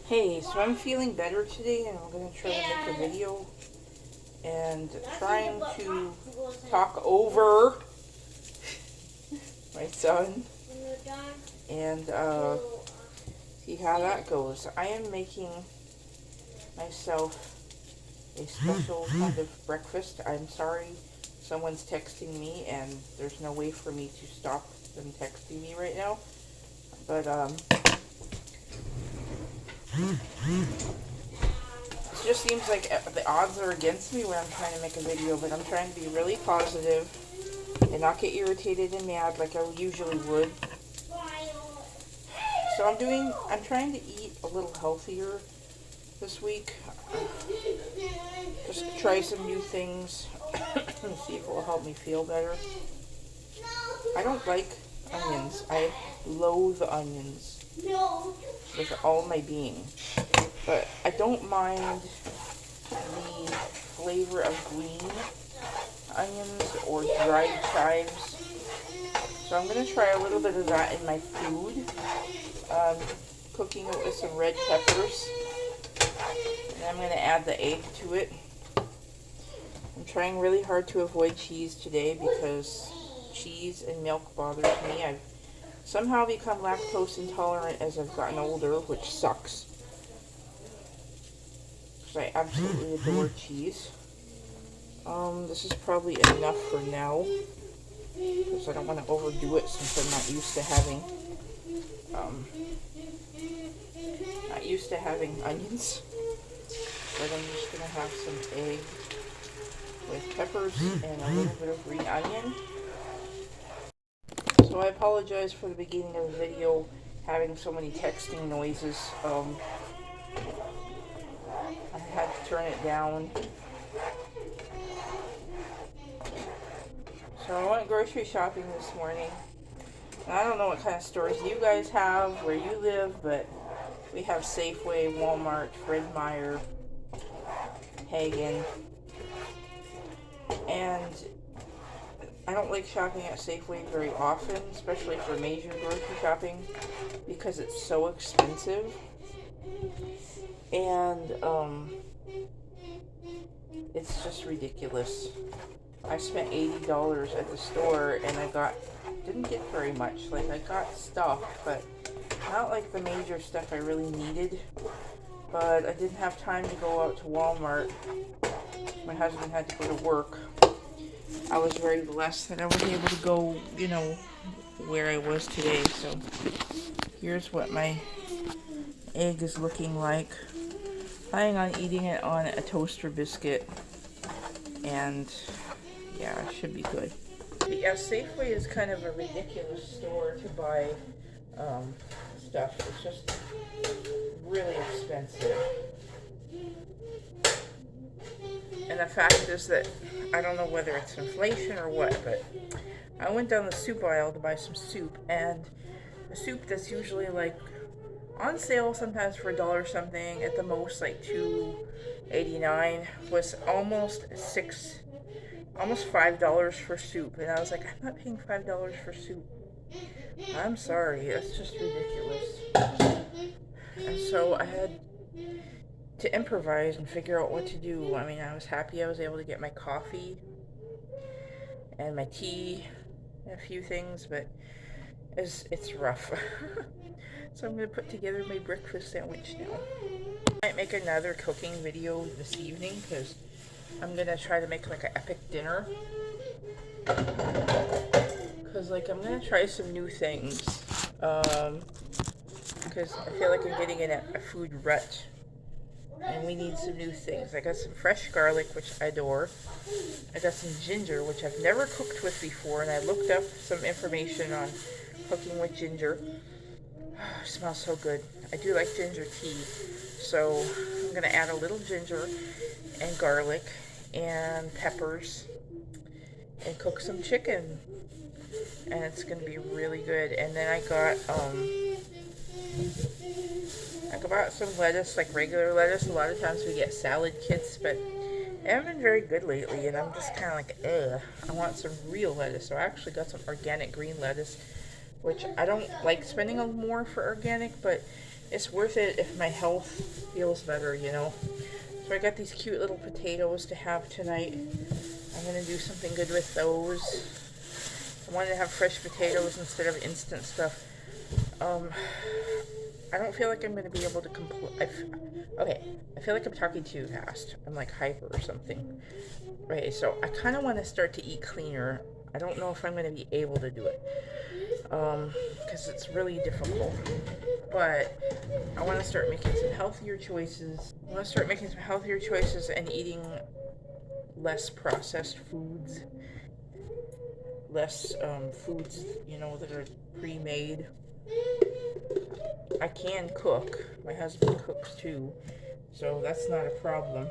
Hey, so I'm feeling better today and I'm going to try to make a video and trying to talk over my son and see how that goes. I am making myself a special kind of breakfast. I'm sorry someone's texting me and there's no way for me to stop them texting me right now. But it just seems like the odds are against me when I'm trying to make a video, but I'm trying to be really positive and not get irritated and mad like I usually would. So I'm trying to eat a little healthier this week. Just try some new things and see if it will help me feel better. I don't like onions. I loathe onions with all my being. But I don't mind the flavor of green onions or dried chives. So I'm going to try a little bit of that in my food. Cooking it with some red peppers. And I'm going to add the egg to it. I'm trying really hard to avoid cheese today because cheese and milk bothers me. I've somehow become lactose intolerant as I've gotten older, which sucks. Because I absolutely adore cheese. This is probably enough for now. Because I don't want to overdo it since I'm not used to having onions. But I'm just going to have some egg with peppers and a little bit of green onion. So I apologize for the beginning of the video having so many texting noises. I had to turn it down. So I went grocery shopping this morning. And I don't know what kind of stores you guys have where you live, but we have Safeway, Walmart, Fred Meyer, Hagen. And I don't like shopping at Safeway very often, especially for major grocery shopping, because it's so expensive. And it's just ridiculous. I spent $80 at the store and didn't get very much. Like, I got stuff, but not like the major stuff I really needed. But I didn't have time to go out to Walmart. My husband had to go to work. I was very blessed that I was able to go, where I was today. So here's what my egg is looking like. Planning on eating it on a toaster biscuit. And yeah, it should be good. But yeah, Safeway is kind of a ridiculous store to buy stuff. It's just really expensive. And the fact is that I don't know whether it's inflation or what, but I went down the soup aisle to buy some soup, and the soup that's usually like on sale sometimes for $1 something, at the most like $2.89, was almost $5 for soup. And I was like, I'm not paying $5 for soup. I'm sorry, that's just ridiculous. And so I had to improvise and figure out what to do. I mean, I was happy I was able to get my coffee and my tea and a few things, but it's rough. So I'm going to put together my breakfast sandwich now. I might make another cooking video this evening because I'm going to try to make like an epic dinner. Because I'm going to try some new things. Because I feel like I'm getting in a food rut. And we need some new things. I got some fresh garlic, which I adore. I got some ginger, which I've never cooked with before, and I looked up some information on cooking with ginger. It smells so good. I do like ginger tea, so I'm going to add a little ginger and garlic and peppers and cook some chicken, and it's going to be really good. And then I got some lettuce, like regular lettuce. A lot of times we get salad kits, but they haven't been very good lately, and I'm just kind of like, ugh, I want some real lettuce. So I actually got some organic green lettuce, which I don't like spending more for organic, but it's worth it if my health feels better, you know. So I got these cute little potatoes to have tonight. I'm going to do something good with those. I wanted to have fresh potatoes instead of instant stuff. I don't feel like I'm going to be able to okay, I feel like I'm talking too fast. I'm like hyper or something. Right, so I kind of want to start to eat cleaner. I don't know if I'm going to be able to do it. Because it's really difficult. But I want to start making some healthier choices. I want to start making some healthier choices and eating less processed foods. Less foods, you know, that are pre-made. I can cook. My husband cooks too, so that's not a problem.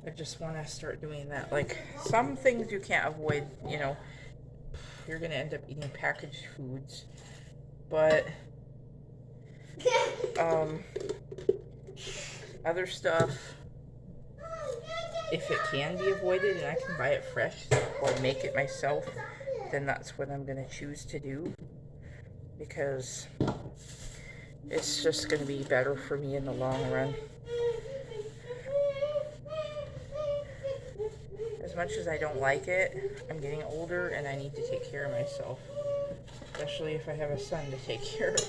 I just want to start doing that. Like, some things you can't avoid, you know. You're going to end up eating packaged foods. But, other stuff, if it can be avoided and I can buy it fresh or make it myself, then that's what I'm going to choose to do. Because it's just going to be better for me in the long run. As much as I don't like it, I'm getting older and I need to take care of myself. Especially if I have a son to take care of.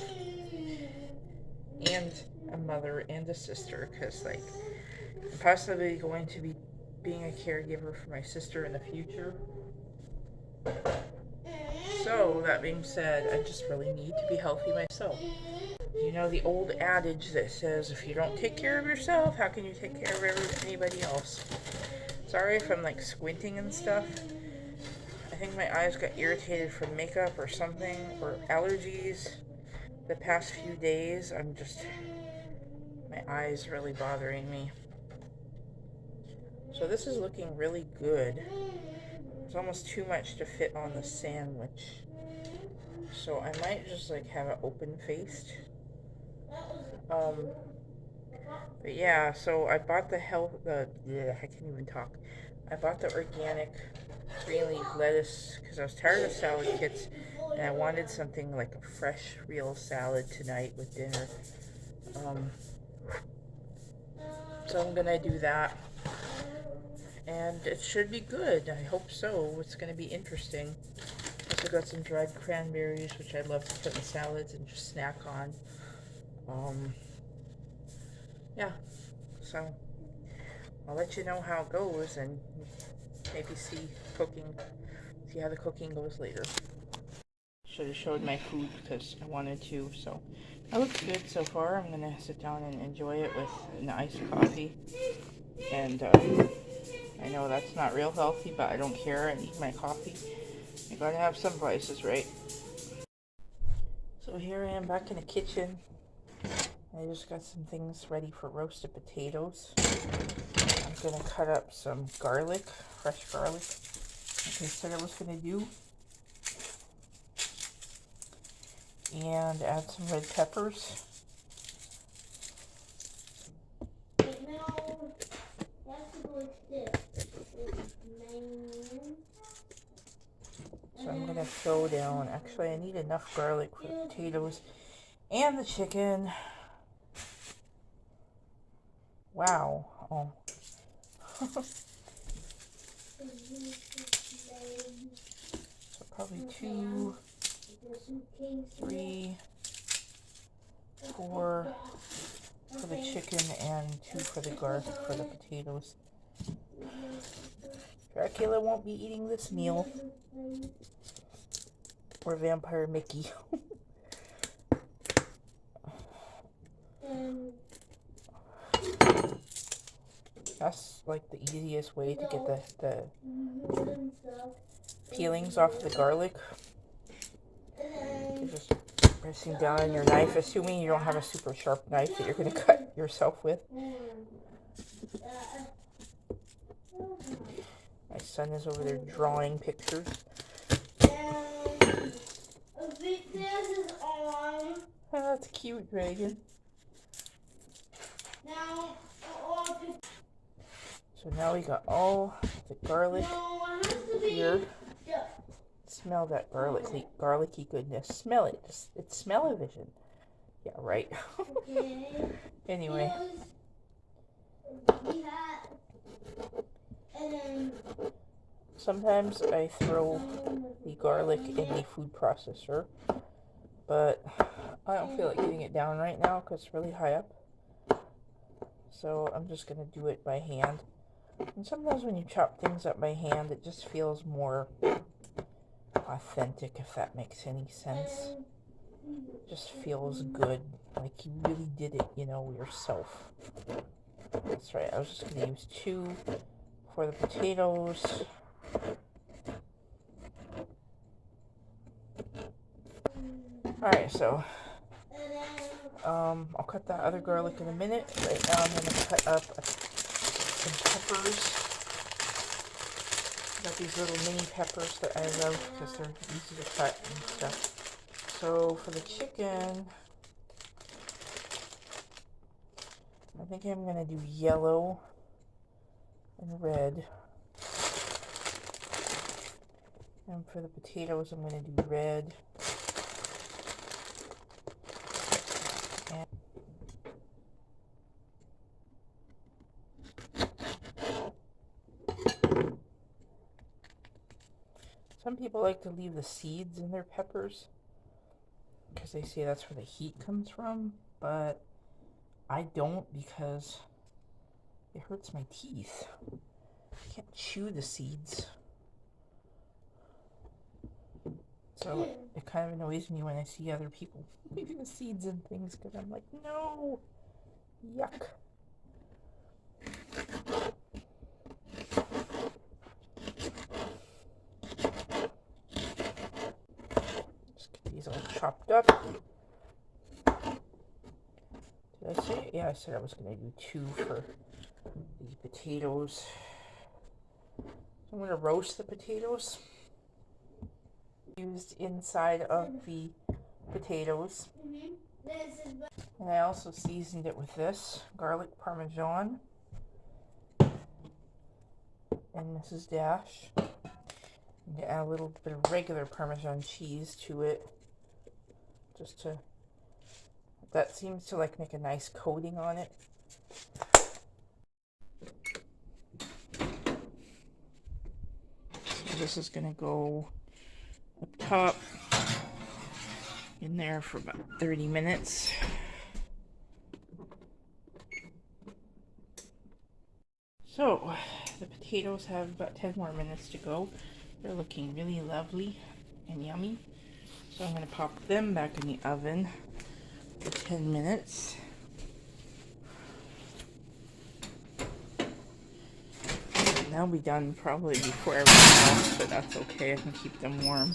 And a mother and a sister, because, like, I'm possibly going to be being a caregiver for my sister in the future. So, that being said, I just really need to be healthy myself. You know the old adage that says, if you don't take care of yourself, how can you take care of anybody else? Sorry if I'm like squinting and stuff. I think my eyes got irritated from makeup or something, or allergies. The past few days, my eyes really bothering me. So this is looking really good. It's almost too much to fit on the sandwich. So I might just like have it open-faced. But yeah, so I bought I can't even talk. I bought the organic green leaf lettuce because I was tired of salad kits and I wanted something like a fresh, real salad tonight with dinner. So I'm gonna do that. And it should be good. I hope so. It's gonna be interesting. Also got some dried cranberries, which I love to put in salads and just snack on. Yeah, so I'll let you know how it goes and maybe see how the cooking goes later. Should have showed my food because I wanted to, so that looks good so far. I'm gonna sit down and enjoy it with an iced coffee. And I know that's not real healthy, but I don't care. I need my coffee. I gotta have some vices, right? So here I am back in the kitchen. I just got some things ready for roasted potatoes. I'm gonna cut up some garlic, fresh garlic, like I said I was gonna do. And add some red peppers. So I'm gonna throw down, actually I need enough garlic for the potatoes and the chicken. Wow. Oh. So probably 2, 3, 4 for the chicken and 2 for the garlic for the potatoes. Dracula won't be eating this meal. Or Vampire Mickey. That's like the easiest way to get the peelings off the garlic. You're just pressing down on your knife, assuming you don't have a super sharp knife that you're going to cut yourself with. My son is over there drawing pictures. Oh, that's cute, Reagan. So now we got all the garlic here. Smell that garlicky goodness. Smell it. It's smell-o-vision. Yeah, right. Okay. Anyway. Sometimes I throw the garlic in the food processor, but I don't feel like getting it down right now because it's really high up. So I'm just going to do it by hand. And sometimes when you chop things up by hand, it just feels more authentic, if that makes any sense. It just feels good, like you really did it, you know, yourself. That's right, I was just going to use 2 for the potatoes. Alright, so I'll cut that other garlic in a minute. Right now I'm going to cut up some peppers. Got these little mini peppers that I love because they're easy to cut and stuff. So for the chicken, I think I'm going to do yellow and red. And for the potatoes, I'm going to do red. And some people like to leave the seeds in their peppers because they say that's where the heat comes from, but I don't because it hurts my teeth. I can't chew the seeds. So it kind of annoys me when I see other people leaving the seeds in things because I'm like, no, yuck. Just get these all chopped up. Did I say? Yeah, I said I was going to do 2 for the potatoes. So I'm going to roast the potatoes. Used inside of the potatoes. And I also seasoned it with this garlic parmesan and Mrs. Dash. And add a little bit of regular Parmesan cheese to it, just to, that seems to like make a nice coating on it. So this is gonna go up top in there for about 30 minutes. So the potatoes have about 10 more minutes to go. They're looking really lovely and yummy. So I'm going to pop them back in the oven for 10 minutes. And they'll be done probably before everything else, but that's okay. I can keep them warm.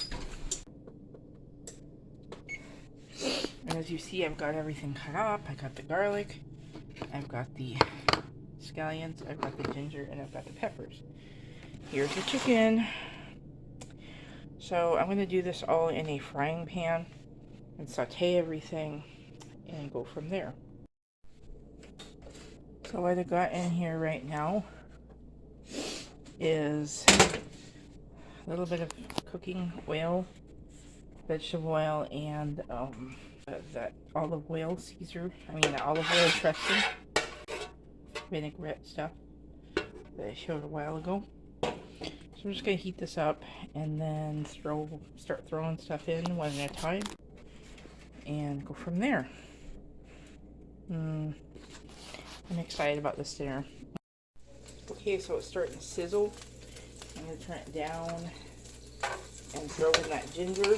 And as you see, I've got everything cut up. I got the garlic, I've got the scallions, I've got the ginger, and I've got the peppers. Here's the chicken. So I'm going to do this all in a frying pan and saute everything and go from there. So what I got in here right now is a little bit of cooking oil, vegetable oil, and that olive oil olive oil dressing, vinaigrette stuff that I showed a while ago. So I'm just going to heat this up and then start throwing stuff in one at a time and go from there. I'm excited about this dinner. Okay, so it's starting to sizzle. I'm going to turn it down and throw in that ginger.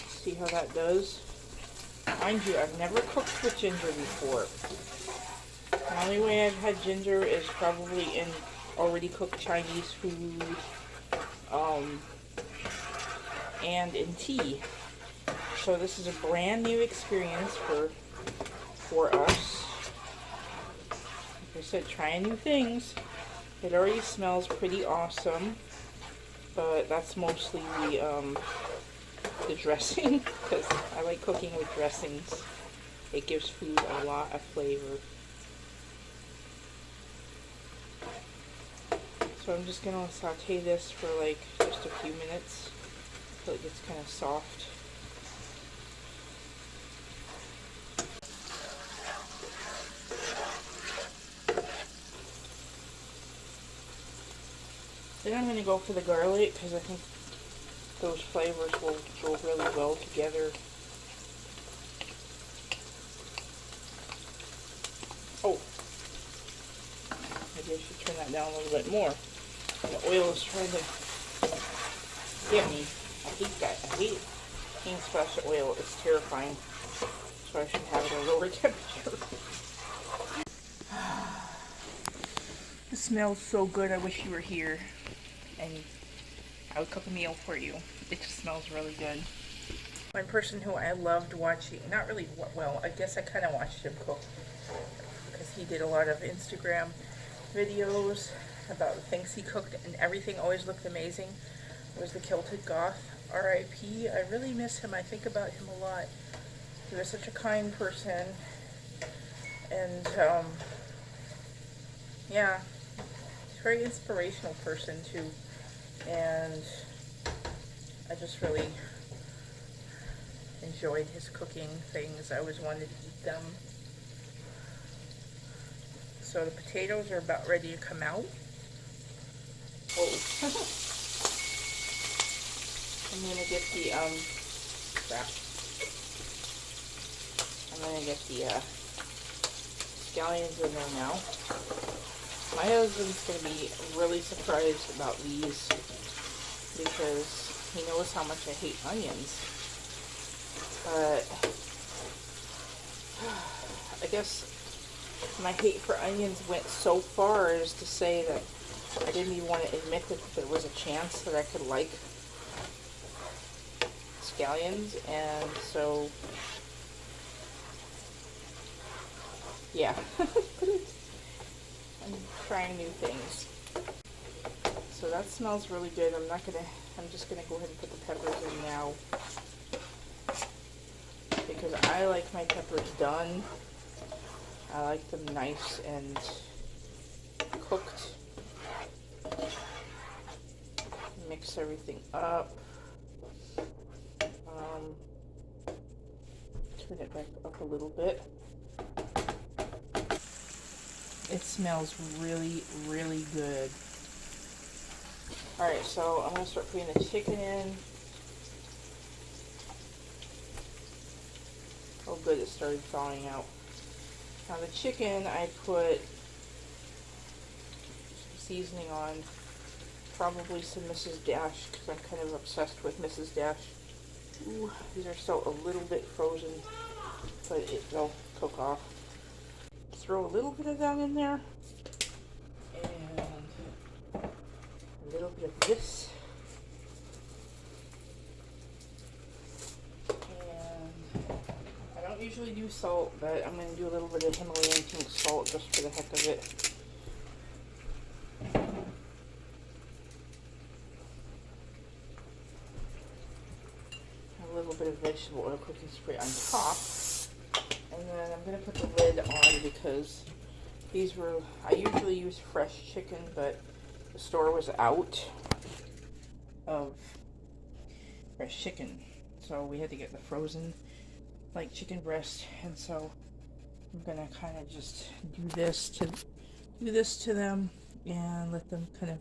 See how that does. Mind you, I've never cooked with ginger before. The only way I've had ginger is probably in already cooked Chinese food, and in tea. So this is a brand new experience for us. Like I said, trying new things. It already smells pretty awesome, but that's mostly the dressing, because I like cooking with dressings. It gives food a lot of flavor. So I'm just going to saute this for like just a few minutes until it gets kind of soft. Then I'm going to go for the garlic because I think those flavors will go really well together. Oh, maybe I should turn that down a little bit more. The oil is trying to get me. I hate that. I hate King Special oil. It's terrifying. So I should have it at a lower temperature. It smells so good. I wish you were here and I would cook a meal for you. It just smells really good. One person who I loved watching, not really, well, I guess I kind of watched him cook because he did a lot of Instagram videos about the things he cooked and everything always looked amazing. It was the Kilted Goth, R.I.P. I really miss him. I think about him a lot. He was such a kind person, and yeah, he's a very inspirational person too, and I just really enjoyed his cooking things. I always wanted to eat them. So the potatoes are about ready to come out. Oh. I'm gonna get the crap. I'm gonna get the scallions in there now. My husband's gonna be really surprised about these because he knows how much I hate onions. But I guess my hate for onions went so far as to say that I didn't even want to admit that there was a chance that I could like scallions, and so yeah. I'm trying new things. So that smells really good. I'm just gonna go ahead and put the peppers in now because I like my peppers done. I like them nice and cooked. Mix everything up. Turn it back up a little bit. It smells really, really good. Alright, so I'm going to start putting the chicken in. Oh good, it started thawing out. Now the chicken, I put some seasoning on, probably some Mrs. Dash, because I'm kind of obsessed with Mrs. Dash. Ooh, these are still a little bit frozen, but they'll cook off. Throw a little bit of that in there, and a little bit of this, and I don't usually do salt, but I'm going to do a little bit of Himalayan pink salt just for the heck of it. A little bit of vegetable oil cooking spray on top, and then I'm going to put the lid on because these were, I usually use fresh chicken, but the store was out of fresh chicken, so we had to get the frozen like chicken breast, and so I'm gonna kind of just do this to them and let them kind of,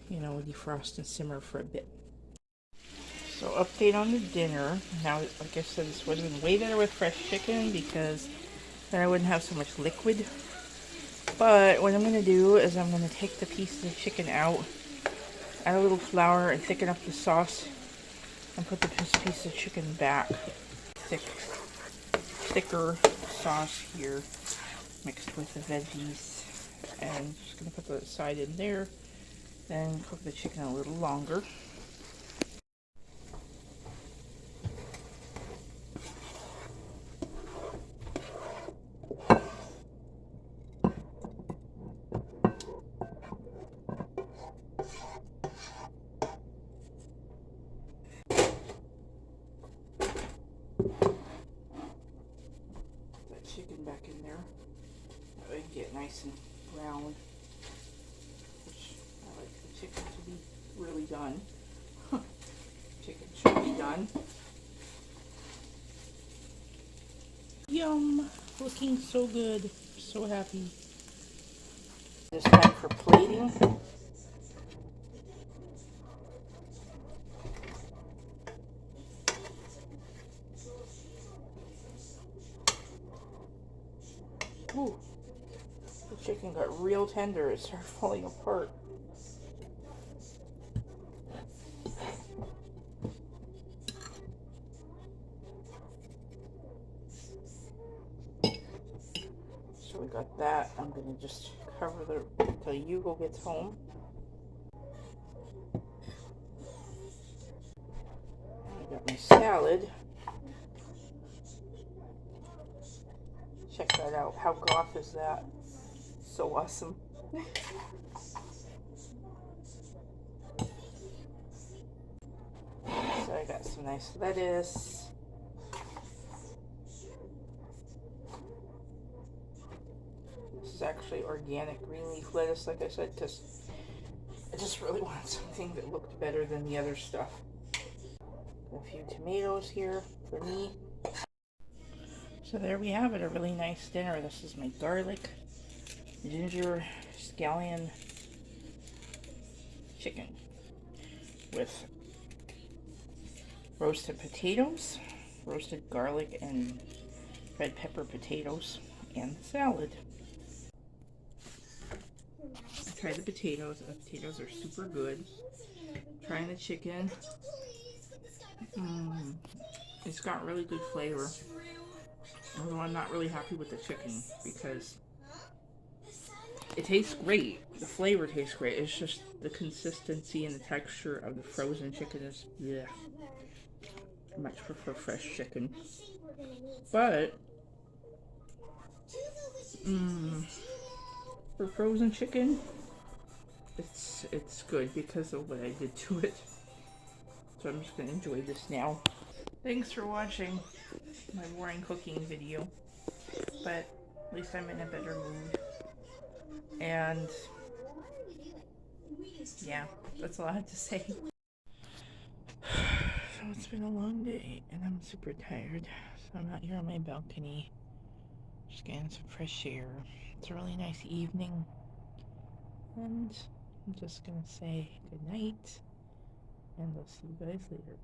you know, defrost and simmer for a bit. So update on the dinner. Now, like I said, this would have been way better with fresh chicken because then I wouldn't have so much liquid. But what I'm going to do is I'm going to take the pieces of chicken out, add a little flour and thicken up the sauce, and put the piece of chicken back. Thicker sauce here mixed with the veggies. And just going to put the side in there, then cook the chicken a little longer. Chicken back in there. That way it get nice and brown. Which I like the chicken to be really done. Chicken should be done. Yum! Looking so good. So happy. It's time for plating. Ooh, the chicken got real tender. It started falling apart. So we got that. I'm gonna just cover the till Hugo gets home. I got my salad. Check that out. How goth is that? So awesome. So I got some nice lettuce. This is actually organic green leaf lettuce, like I said, because I just really wanted something that looked better than the other stuff. Got a few tomatoes here for me. So there we have it, a really nice dinner. This is my garlic, ginger, scallion chicken with roasted potatoes, roasted garlic and red pepper potatoes, and salad. I tried the potatoes. The potatoes are super good. Trying the chicken. It's got really good flavor. Although I'm not really happy with the chicken because it tastes great. The flavor tastes great. It's just the consistency and the texture of the frozen chicken is, yeah. I much prefer fresh chicken. But, for frozen chicken, it's good because of what I did to it. So I'm just going to enjoy this now. Thanks for watching my boring cooking video. But at least I'm in a better mood. And yeah, that's all I have to say. So it's been a long day and I'm super tired. So I'm out here on my balcony just getting some fresh air. It's a really nice evening. And I'm just gonna say good night and I'll see you guys later.